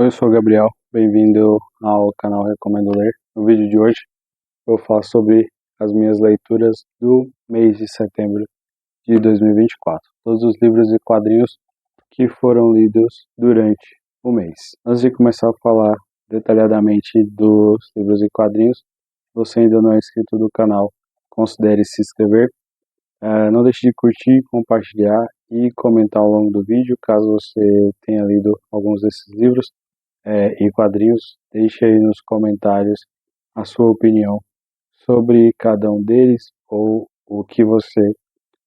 Oi, eu sou o Gabriel, bem-vindo ao canal Recomendo Ler. No vídeo de hoje eu falo sobre as minhas leituras do mês de setembro de 2024. Todos os livros e quadrinhos que foram lidos durante o mês. Antes de começar a falar detalhadamente dos livros e quadrinhos, se você ainda não é inscrito do canal, considere se inscrever. Não deixe de curtir, compartilhar e comentar ao longo do vídeo, caso você tenha lido alguns desses livros e quadrinhos. Deixe aí nos comentários a sua opinião sobre cada um deles ou o que você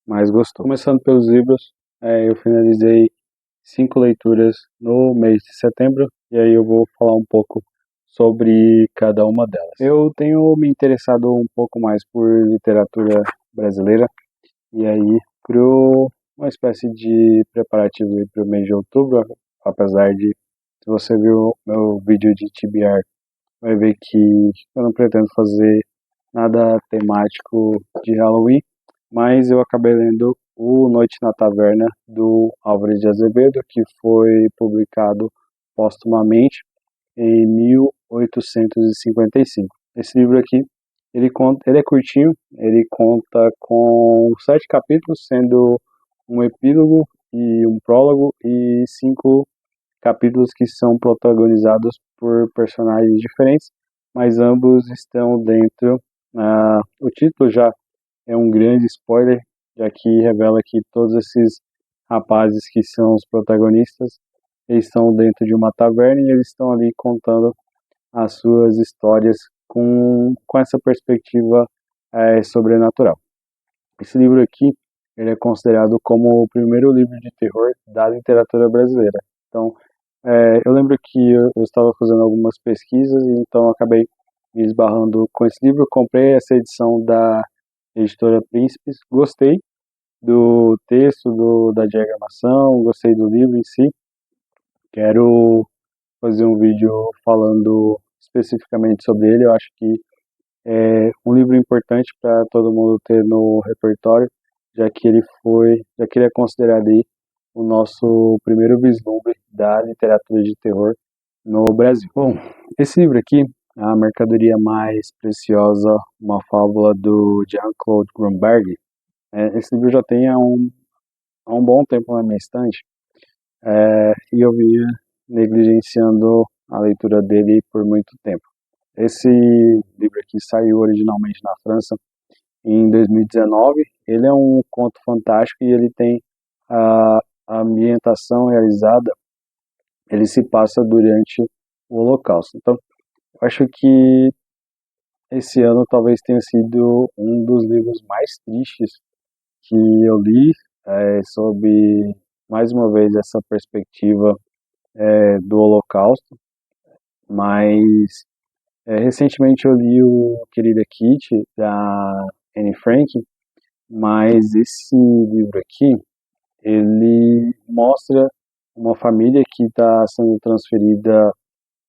mais gostou. Começando pelos livros, eu finalizei 5 leituras no mês de setembro e aí eu vou falar um pouco sobre cada uma delas. Eu tenho me interessado um pouco mais por literatura brasileira e aí criou uma espécie de preparativo para o mês de outubro, apesar de, se você viu meu vídeo de TBR, vai ver que eu não pretendo fazer nada temático de Halloween, mas eu acabei lendo o Noite na Taverna, do Álvares de Azevedo, que foi publicado póstumamente em 1855. Esse livro aqui, ele é curtinho, ele conta com 7 capítulos, sendo um epílogo e um prólogo, e 5 capítulos que são protagonizados por personagens diferentes, mas ambos estão dentro. O título já é um grande spoiler, já que revela que todos esses rapazes que são os protagonistas, eles estão dentro de uma taverna e eles estão ali contando as suas histórias com essa perspectiva sobrenatural. Esse livro aqui, ele é considerado como o primeiro livro de terror da literatura brasileira. Então, eu lembro que eu estava fazendo algumas pesquisas e então acabei me esbarrando com esse livro. Comprei essa edição da editora Príncipes, gostei do texto, da diagramação, gostei do livro em si. Quero fazer um vídeo falando especificamente sobre ele. Eu acho que é um livro importante para todo mundo ter no repertório, já que ele é considerado aí o nosso primeiro vislumbre da literatura de terror no Brasil. Bom, esse livro aqui, A Mercadoria Mais Preciosa, uma fábula do Jean-Claude Grunberg, esse livro já tem há um bom tempo na minha estante, e eu vinha negligenciando a leitura dele por muito tempo. Esse livro aqui saiu originalmente na França em 2019. Ele é um conto fantástico e ele tem a ambientação realizada, ele se passa durante o Holocausto. Então, eu acho que esse ano talvez tenha sido um dos livros mais tristes que eu li, sobre, mais uma vez, essa perspectiva do Holocausto. Mas recentemente eu li o Querida Kitty, da Anne Frank, mas esse livro aqui, ele mostra uma família que está sendo transferida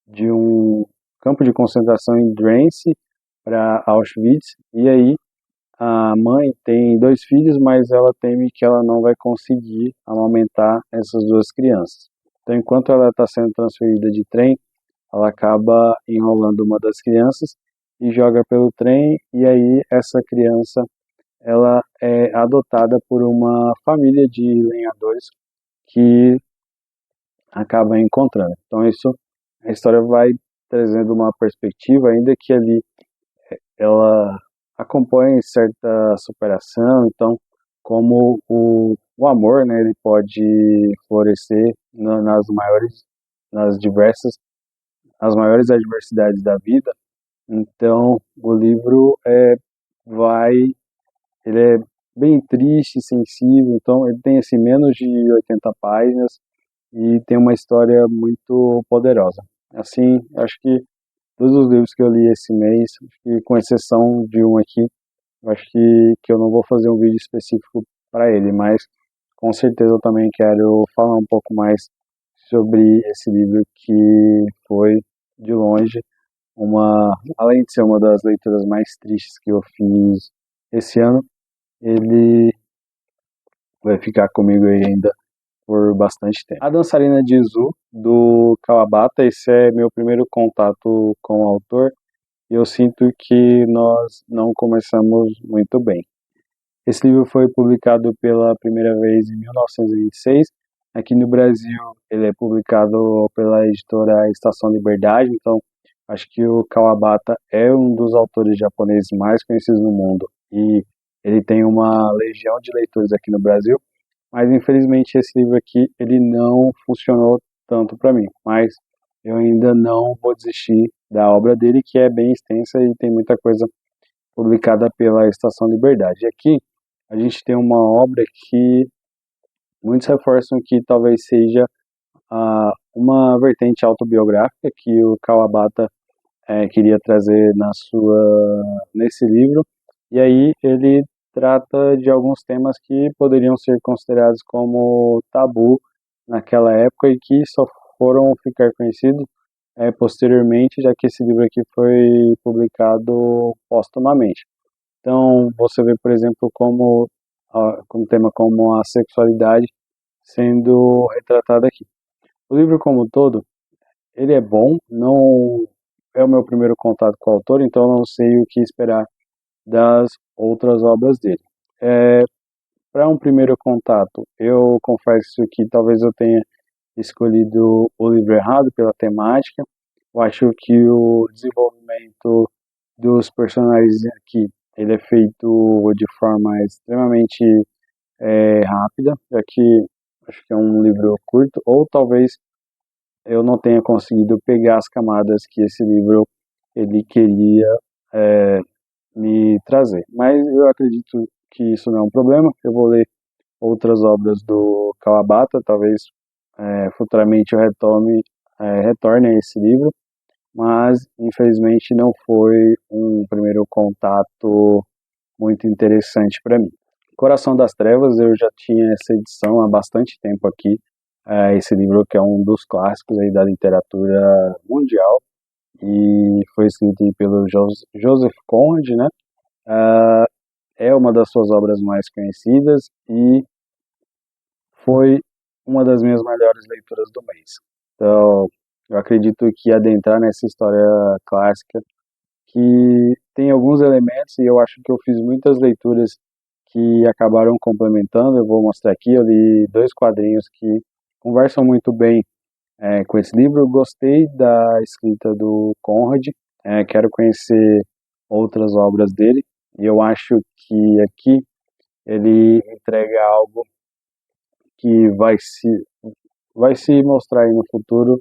de um campo de concentração em Drancy para Auschwitz, e aí a mãe tem 2 filhos, mas ela teme que ela não vai conseguir amamentar essas 2 crianças. Então, enquanto ela está sendo transferida de trem, ela acaba enrolando uma das crianças e joga pelo trem, e aí essa criança ela é adotada por uma família de lenhadores que acaba encontrando. Então a história vai trazendo uma perspectiva, ainda que ali ela acompanhe certa superação. Então, como o amor, né, ele pode florescer nas diversas, as maiores adversidades da vida. Então, o livro ele é bem triste, sensível. Então, ele tem assim menos de 80 páginas e tem uma história muito poderosa. Assim, acho que todos os livros que eu li esse mês, acho que com exceção de um aqui, eu acho que eu não vou fazer um vídeo específico para ele, mas com certeza eu também quero falar um pouco mais sobre esse livro que foi, de longe, além de ser uma das leituras mais tristes que eu fiz esse ano, ele vai ficar comigo aí ainda por bastante tempo. A Dançarina de Izu, do Kawabata, esse é meu primeiro contato com o autor, e eu sinto que nós não começamos muito bem. Esse livro foi publicado pela primeira vez em 1926. Aqui no Brasil, ele é publicado pela editora Estação Liberdade, então acho que o Kawabata é um dos autores japoneses mais conhecidos no mundo e ele tem uma legião de leitores aqui no Brasil, mas infelizmente esse livro aqui ele não funcionou tanto para mim, mas eu ainda não vou desistir da obra dele, que é bem extensa e tem muita coisa publicada pela Estação Liberdade. E aqui a gente tem uma obra que muitos reforçam que talvez seja uma vertente autobiográfica que o Kawabata queria trazer nesse livro, e aí ele trata de alguns temas que poderiam ser considerados como tabu naquela época e que só foram ficar conhecidos posteriormente, já que esse livro aqui foi publicado póstumamente. Então, você vê, por exemplo, como tema como a sexualidade sendo retratada aqui. O livro como um todo, ele é bom, não é o meu primeiro contato com o autor, então eu não sei o que esperar das outras obras dele. Para um primeiro contato, eu confesso que talvez eu tenha escolhido o livro errado pela temática. Eu acho que o desenvolvimento dos personagens aqui ele é feito de forma extremamente rápida, já que acho que é um livro curto, ou talvez eu não tenha conseguido pegar as camadas que esse livro ele queria é, me trazer. Mas eu acredito que isso não é um problema. Eu vou ler outras obras do Kawabata, talvez futuramente eu retorne a esse livro, mas infelizmente não foi um primeiro contato muito interessante para mim. Coração das Trevas, eu já tinha essa edição há bastante tempo aqui, esse livro que é um dos clássicos aí da literatura mundial, e foi escrito pelo Joseph Conrad, né? É uma das suas obras mais conhecidas e foi uma das minhas melhores leituras do mês. Então, eu acredito que adentrar nessa história clássica, que tem alguns elementos, e eu acho que eu fiz muitas leituras que acabaram complementando. Eu vou mostrar aqui, eu li 2 quadrinhos que conversam muito bem com esse livro. Eu gostei da escrita do Conrad, quero conhecer outras obras dele, e eu acho que aqui ele entrega algo que vai se mostrar aí no futuro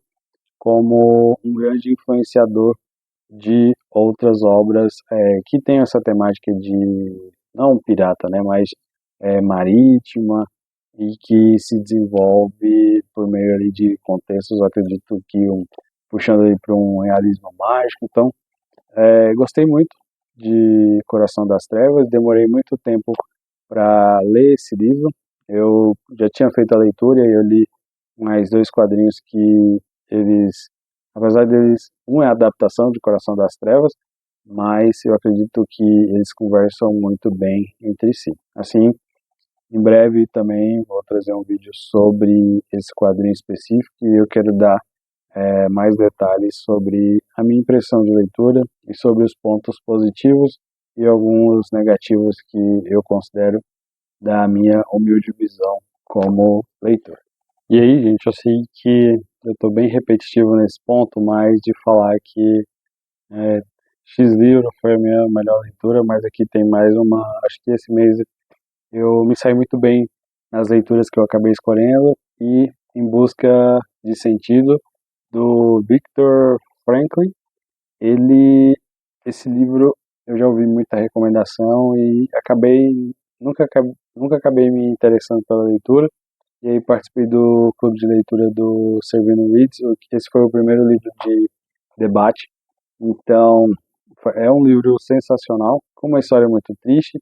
como um grande influenciador de outras obras que tem essa temática de, não pirata, né, mas marítima e que se desenvolve por meio ali de contextos, eu acredito que puxando ali para um realismo mágico. Então, gostei muito de Coração das Trevas, demorei muito tempo para ler esse livro, eu já tinha feito a leitura e eu li mais 2 quadrinhos que eles, apesar deles, um é a adaptação de Coração das Trevas, mas eu acredito que eles conversam muito bem entre si. Assim, em breve também vou trazer um vídeo sobre esse quadrinho específico e eu quero dar mais detalhes sobre a minha impressão de leitura e sobre os pontos positivos e alguns negativos que eu considero da minha humilde visão como leitor. E aí, gente, eu sei que eu estou bem repetitivo nesse ponto, mas de falar que X livro foi a minha melhor leitura, mas aqui tem mais uma. Acho que esse mês eu me saí muito bem nas leituras que eu acabei escolhendo e Em Busca de Sentido, do Viktor Frankl. Esse livro eu já ouvi muita recomendação e nunca acabei me interessando pela leitura. E aí participei do clube de leitura do Servino Reads, esse foi o primeiro livro de debate. Então, é um livro sensacional, com uma história muito triste.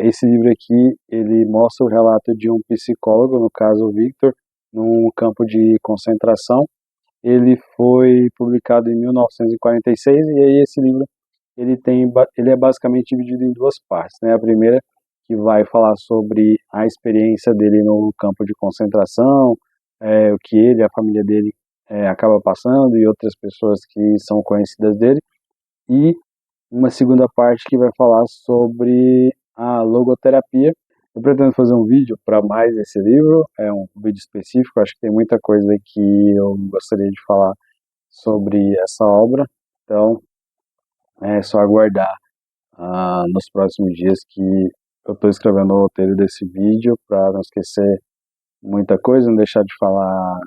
Esse livro aqui, ele mostra o relato de um psicólogo, no caso o Victor, num campo de concentração. Ele foi publicado em 1946 e aí esse livro ele é basicamente dividido em 2 partes, né? A primeira que vai falar sobre a experiência dele no campo de concentração, o que ele e a família dele acaba passando e outras pessoas que são conhecidas dele, e uma segunda parte que vai falar sobre a logoterapia. Eu pretendo fazer um vídeo para mais esse livro, é um vídeo específico, acho que tem muita coisa que eu gostaria de falar sobre essa obra, então é só aguardar nos próximos dias que eu estou escrevendo o roteiro desse vídeo para não esquecer muita coisa, não deixar de falar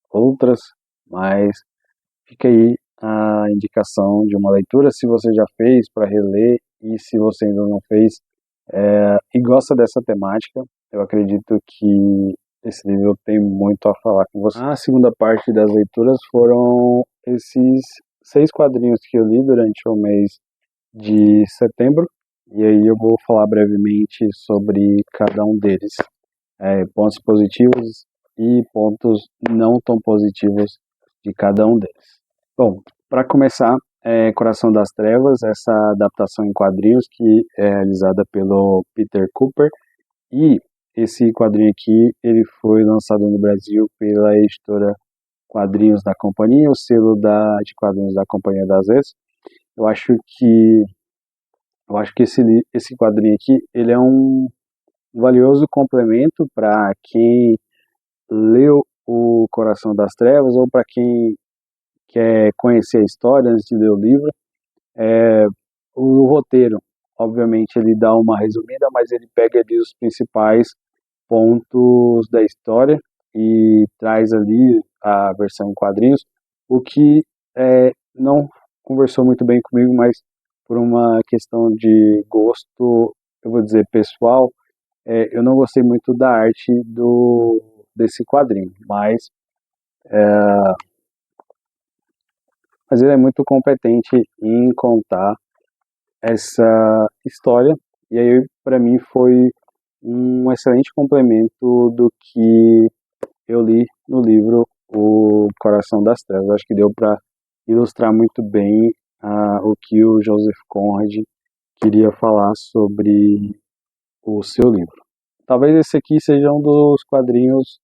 outras, mas fica aí a indicação de uma leitura, se você já fez, para reler, e se você ainda não fez, e gosta dessa temática, eu acredito que esse livro tem muito a falar com você. A segunda parte das leituras foram esses 6 quadrinhos que eu li durante o mês de setembro, e aí eu vou falar brevemente sobre cada um deles, pontos positivos e pontos não tão positivos de cada um deles. Bom, para começar, Coração das Trevas, essa adaptação em quadrinhos que é realizada pelo Peter Cooper, e esse quadrinho aqui ele foi lançado no Brasil pela editora Quadrinhos da Companhia, o selo de quadrinhos da Companhia das Letras. Eu acho que esse quadrinho aqui ele é um valioso complemento para quem leu O Coração das Trevas ou para quem quer conhecer a história antes de ler o livro. O roteiro, obviamente, ele dá uma resumida, mas ele pega ali os principais pontos da história e traz ali a versão em quadrinhos, o que não conversou muito bem comigo, mas por uma questão de gosto, eu vou dizer pessoal, eu não gostei muito da arte desse quadrinho, mas ele é muito competente em contar essa história, e aí para mim foi um excelente complemento do que eu li no livro O Coração das Trevas. Acho que deu para ilustrar muito bem o que o Joseph Conrad queria falar sobre o seu livro. Talvez esse aqui seja um dos quadrinhos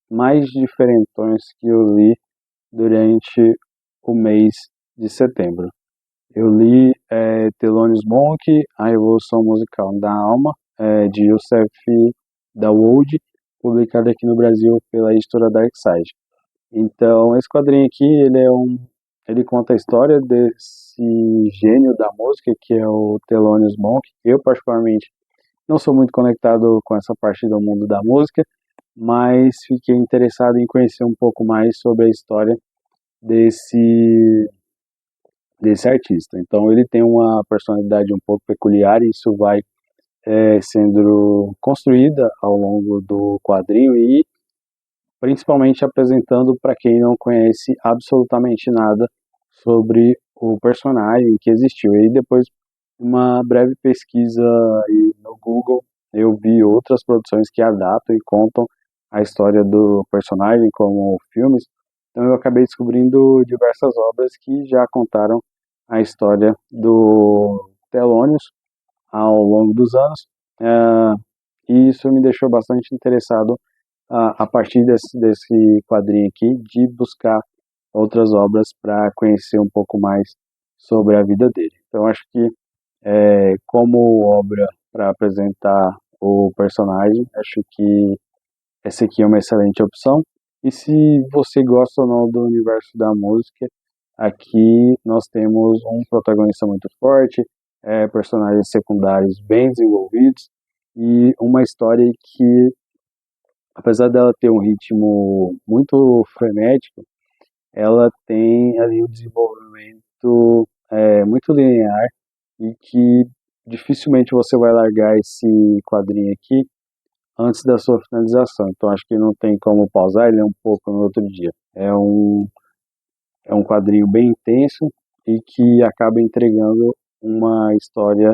mais diferentões que eu li durante o mês de setembro. Eu li Thelonious Monk, A Revolução Musical da Alma, de Youssef Dawood, publicado aqui no Brasil pela editora Darkside. Então, esse quadrinho aqui, ele conta a história desse gênio da música, que é o Thelonious Monk. Eu, particularmente, não sou muito conectado com essa parte do mundo da música, mas fiquei interessado em conhecer um pouco mais sobre a história desse artista. Então ele tem uma personalidade um pouco peculiar e isso vai sendo construída ao longo do quadrinho e principalmente apresentando para quem não conhece absolutamente nada sobre o personagem que existiu. E depois uma breve pesquisa aí no Google, eu vi outras produções que adaptam e contam a história do personagem como filmes. Então eu acabei descobrindo diversas obras que já contaram a história do Thelonious ao longo dos anos, e isso me deixou bastante interessado a partir desse quadrinho aqui, de buscar outras obras para conhecer um pouco mais sobre a vida dele. Então acho que como obra para apresentar o personagem, acho que essa aqui é uma excelente opção. E se você gosta ou não do universo da música, aqui nós temos um protagonista muito forte, personagens secundários bem desenvolvidos e uma história que, apesar dela ter um ritmo muito frenético, ela tem ali um desenvolvimento muito linear e que dificilmente você vai largar esse quadrinho aqui antes da sua finalização. Então acho que não tem como pausar ele um pouco no outro dia. É um quadrinho bem intenso e que acaba entregando uma história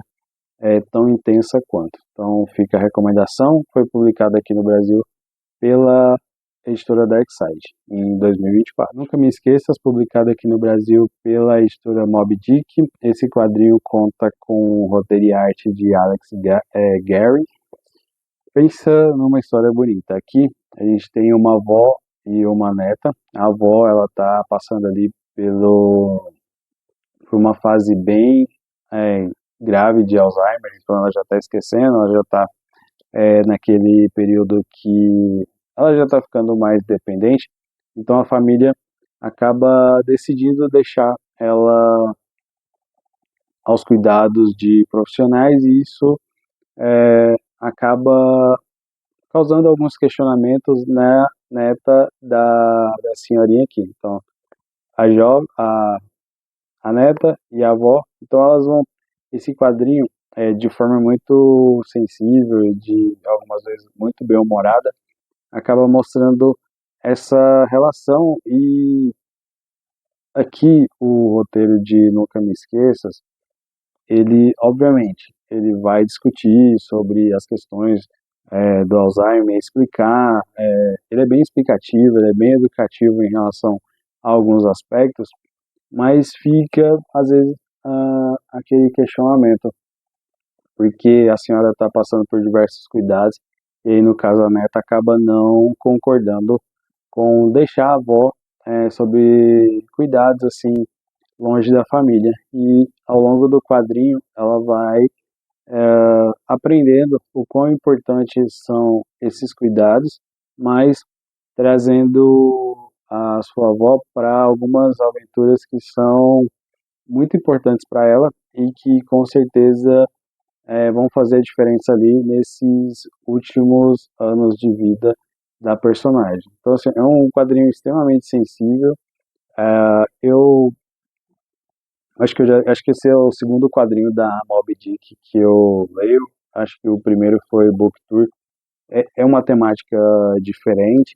tão intensa quanto. Então fica a recomendação, foi publicado aqui no Brasil pela editora Darkside, em 2024. Nunca Me Esqueças, publicado aqui no Brasil pela editora Moby Dick. Esse quadrinho conta com roteiro e arte de Alex Gary. Pensa numa história bonita. Aqui a gente tem uma avó e uma neta. A avó, ela tá passando ali por uma fase bem grave de Alzheimer, então ela já está esquecendo, ela já está naquele período que ela já está ficando mais dependente, então a família acaba decidindo deixar ela aos cuidados de profissionais e isso acaba causando alguns questionamentos na neta da senhorinha aqui. Então, a neta e a avó, então elas vão, esse quadrinho de forma muito sensível e de algumas vezes muito bem-humorada, acaba mostrando essa relação e aqui o roteiro de Nunca Me Esqueças, ele obviamente, ele vai discutir sobre as questões do Alzheimer, explicar, ele é bem explicativo, ele é bem educativo em relação a alguns aspectos, mas fica, às vezes, aquele questionamento, porque a senhora está passando por diversos cuidados, e aí, no caso, a neta acaba não concordando com deixar a avó sob cuidados, assim, longe da família. E, ao longo do quadrinho, ela vai aprendendo o quão importantes são esses cuidados, mas trazendo a sua avó para algumas aventuras que são muito importantes para ela e que com certeza vão fazer a diferença ali nesses últimos anos de vida da personagem. Então, assim, é um quadrinho extremamente sensível. Eu acho que esse é o segundo quadrinho da Moby Dick que eu leio. Acho que o primeiro foi Book Tour. É uma temática diferente,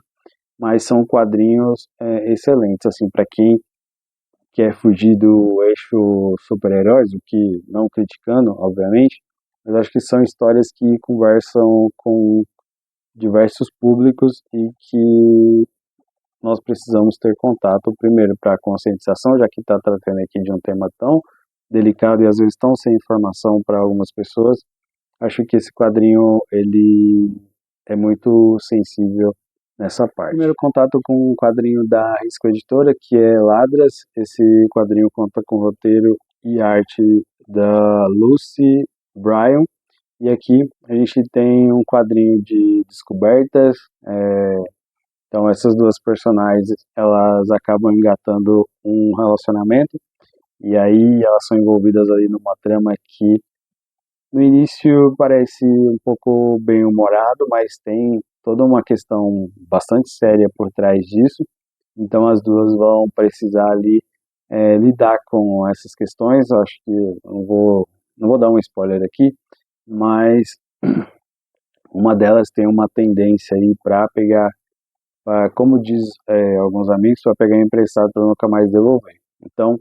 mas são quadrinhos excelentes, assim, para quem quer fugir do eixo super-heróis, o que não criticando, obviamente, mas acho que são histórias que conversam com diversos públicos e que nós precisamos ter contato, primeiro, para conscientização, já que está tratando aqui de um tema tão delicado e às vezes tão sem informação para algumas pessoas. Acho que esse quadrinho, ele é muito sensível nessa parte. Primeiro contato com um quadrinho da Risco Editora, que é Ladras. Esse quadrinho conta com roteiro e arte da Lucy Bryan. E aqui a gente tem um quadrinho de descobertas. Então essas duas personagens, elas acabam engatando um relacionamento. E aí elas são envolvidas ali numa trama que no início parece um pouco bem-humorado, mas tem toda uma questão bastante séria por trás disso. Então as duas vão precisar ali lidar com essas questões. Eu acho que eu não vou dar um spoiler aqui, mas uma delas tem uma tendência aí para pegar, como diz alguns amigos, para pegar emprestado para nunca mais devolver. Então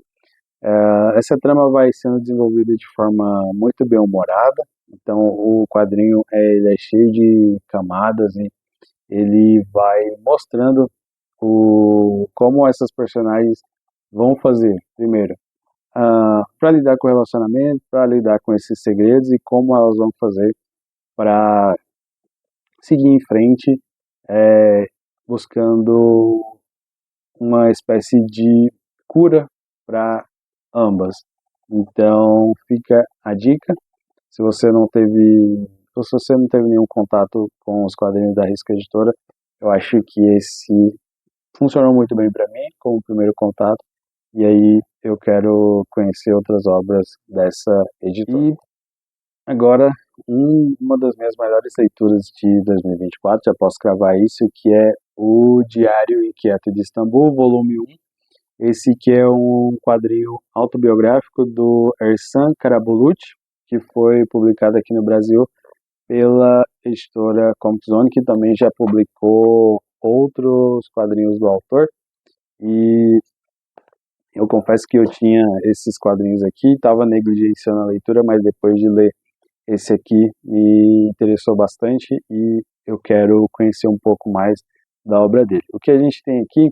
essa trama vai sendo desenvolvida de forma muito bem-humorada, então o quadrinho ele é cheio de camadas e ele vai mostrando como essas personagens vão fazer, primeiro, para lidar com o relacionamento, para lidar com esses segredos e como elas vão fazer para seguir em frente, buscando uma espécie de cura para ambas. Então fica a dica. Se você não teve, se você não teve nenhum contato com os quadrinhos da Risco Editora, eu acho que esse funcionou muito bem para mim como primeiro contato. E aí eu quero conhecer outras obras dessa editora. E agora, uma das minhas melhores leituras de 2024, já posso cravar isso, que é o Diário Inquieto de Istambul, volume 1. Esse que é um quadrinho autobiográfico do Ersan Karabulut, que foi publicado aqui no Brasil pela editora Comic Zone, que também já publicou outros quadrinhos do autor. E eu confesso que eu tinha esses quadrinhos aqui, estava negligenciando a leitura, mas depois de ler esse aqui me interessou bastante e eu quero conhecer um pouco mais da obra dele. O que a gente tem aqui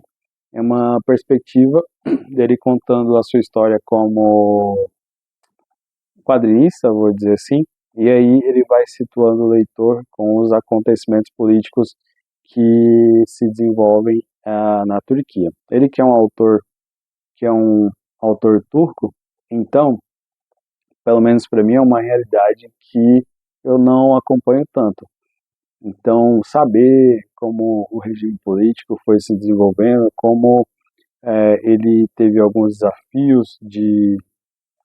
é uma perspectiva dele contando a sua história como quadrinista, vou dizer assim, e aí ele vai situando o leitor com os acontecimentos políticos que se desenvolvem na Turquia. Ele que é um autor turco, então, pelo menos para mim, é uma realidade que eu não acompanho tanto. Então, saber como o regime político foi se desenvolvendo, como ele teve alguns desafios de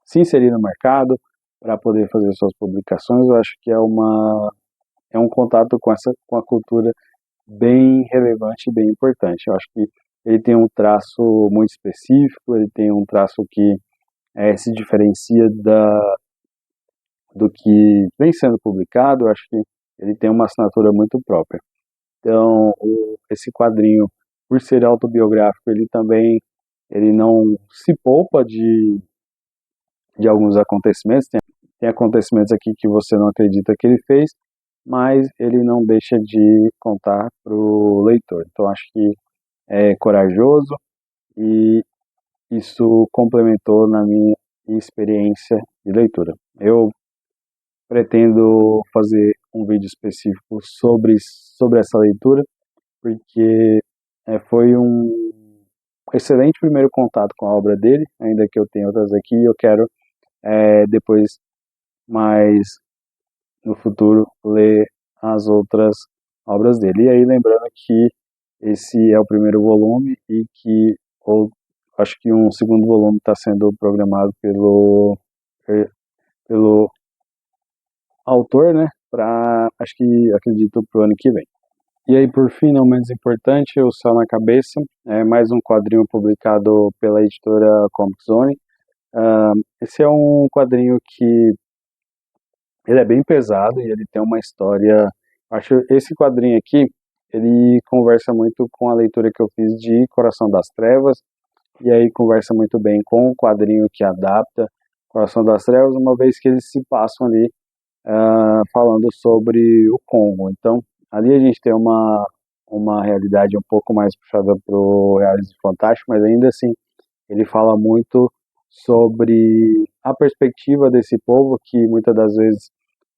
se inserir no mercado para poder fazer suas publicações, eu acho que é um contato com a cultura bem relevante e bem importante. Eu acho que ele tem um traço muito específico, ele tem um traço que se diferencia do que vem sendo publicado. Eu acho que ele tem uma assinatura muito própria. Então, esse quadrinho, por ser autobiográfico, ele não se poupa de alguns acontecimentos. Tem acontecimentos aqui que você não acredita que ele fez, mas ele não deixa de contar para o leitor. Então, acho que é corajoso e isso complementou na minha experiência de leitura. Eu pretendo fazer um vídeo específico sobre essa leitura, porque foi um excelente primeiro contato com a obra dele, ainda que eu tenha outras aqui, eu quero depois, mais no futuro, ler as outras obras dele. E aí, lembrando que esse é o primeiro volume e que acho que um segundo volume está sendo programado pelo autor, né? Acredito, para o ano que vem. E aí, por fim, não menos importante, O Céu na Cabeça, é mais um quadrinho publicado pela editora Comic Zone. Esse é um quadrinho que ele é bem pesado e ele tem uma história. Acho esse quadrinho aqui, ele conversa muito com a leitura que eu fiz de Coração das Trevas, e aí conversa muito bem com o quadrinho que adapta Coração das Trevas, uma vez que eles se passam ali falando sobre o Congo. Então, ali a gente tem uma realidade um pouco mais puxada para o realismo fantástico, mas ainda assim ele fala muito sobre a perspectiva desse povo que muitas das vezes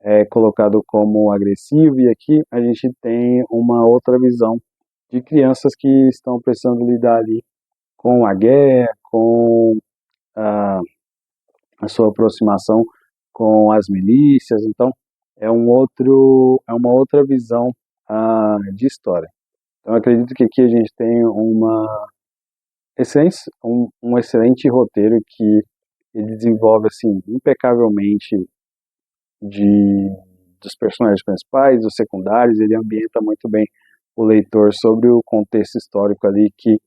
é colocado como agressivo, e aqui a gente tem uma outra visão de crianças que estão precisando lidar ali com a guerra, com a sua aproximação com as milícias. Então é uma outra visão de história. Então eu acredito que aqui a gente tem um excelente roteiro que ele desenvolve assim impecavelmente de, dos personagens principais, dos secundários. Ele ambienta muito bem o leitor sobre o contexto histórico ali que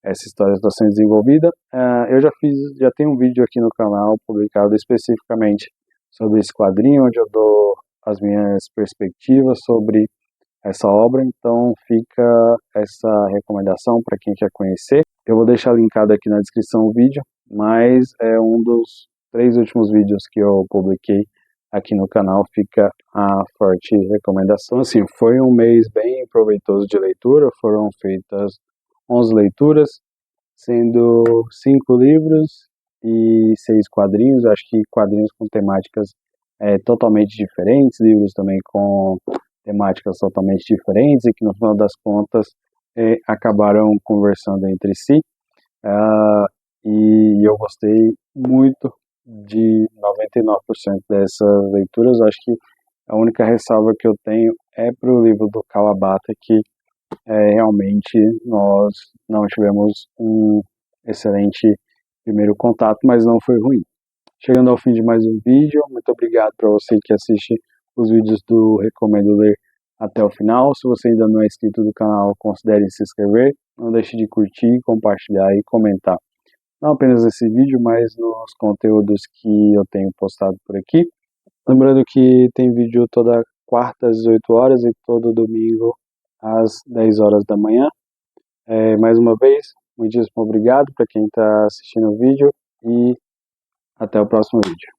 essa história está sendo desenvolvida. Eu já tenho um vídeo aqui no canal publicado especificamente sobre esse quadrinho, onde eu dou as minhas perspectivas sobre essa obra, então fica essa recomendação para quem quer conhecer. Eu vou deixar linkado aqui na descrição o vídeo, mas é um dos 3 últimos vídeos que eu publiquei aqui no canal, fica a forte recomendação. Assim, foi um mês bem proveitoso de leitura, foram feitas 11 leituras, sendo 5 livros e 6 quadrinhos. Acho que quadrinhos com temáticas totalmente diferentes, livros também com temáticas totalmente diferentes e que no final das contas acabaram conversando entre si. E eu gostei muito de 99% dessas leituras. Acho que a única ressalva que eu tenho é para o livro do Kawabata, que realmente nós não tivemos um excelente primeiro contato, mas não foi ruim. Chegando ao fim de mais um vídeo, muito obrigado para você que assiste os vídeos do Recomendo Ler até o final. Se você ainda não é inscrito no canal, considere se inscrever. Não deixe de curtir, compartilhar e comentar. Não apenas nesse vídeo, mas nos conteúdos que eu tenho postado por aqui. Lembrando que tem vídeo toda quarta às 18 horas e todo domingo às 10 horas da manhã. Mais uma vez, muitíssimo obrigado para quem está assistindo o vídeo e até o próximo vídeo.